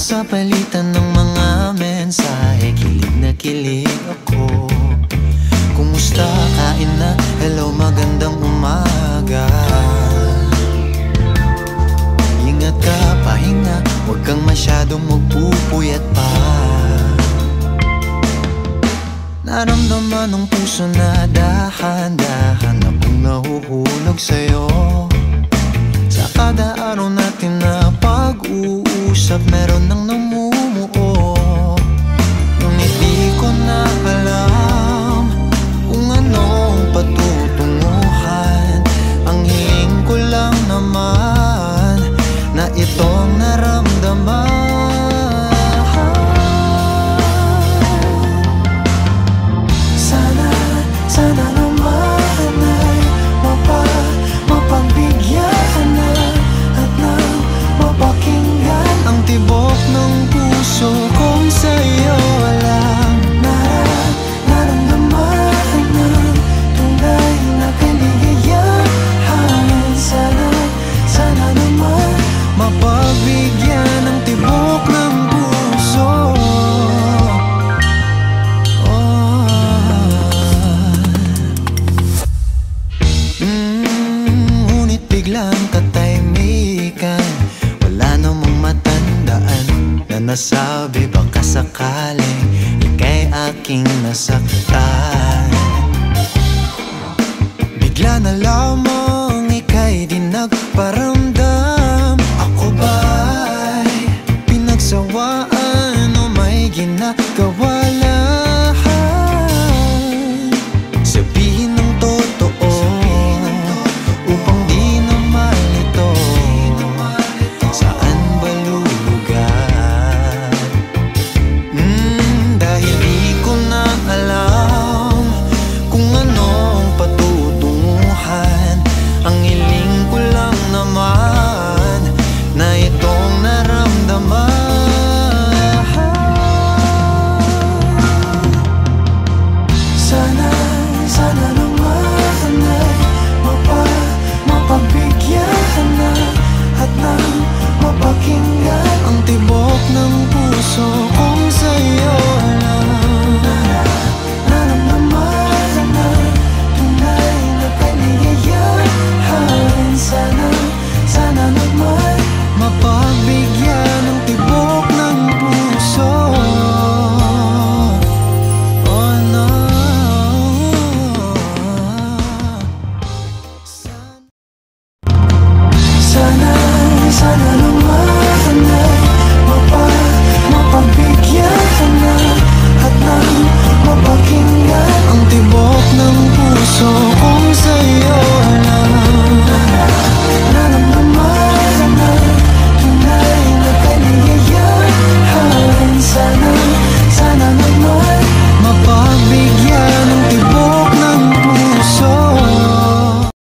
Sa palitan ng mga mensahe, kilig na kilig ako. Kumusta, kain na, hello, magandang umaga. Ingat ka, pahinga, huwag kang masyadong magpupuyat pa. Naramdaman ng puso na dahan-dahan akong nahuhulog sa'yo. Sa kada araw natin na pag-uusap, meron nang namumuo. Ngunit di ko na alam kung anong patutunguhan. Ang hiling ko lang naman na itong naramdaman. Sana naman ay mapagbigyan na at nang mapakinggan ang tibok ng puso kong sa'yo lang naramdaman ng tunay na kaligayahan. Sana naman mapagbigyan ng tibok ng puso. Ngunit biglang katahimikan, wala namang matandaan na nasabi baka sakaling ika'y aking nasaktan. Bigla na lamang ika'y di nagparamdam. Ako ba'y pinagsawaan o may ginagawa lang? Sabihin ng totoo upang di na malito. Saan ba lulugar? Dahil di ko na alam kung anong patutunguhan. Ang hiling ko lang naman na itong naramdaman. Sana naman ay mapagbigyan na at nang mapakinggan ang tibok ng puso kong sa'yo lang naramdaman na tunay na kaligayahan. Sana naman mapagbigyan ng tibok ng puso. Oh no. Sana naman ay mapagbigyan na at nang mapakinggan ang tibok ng puso kong sa'yo.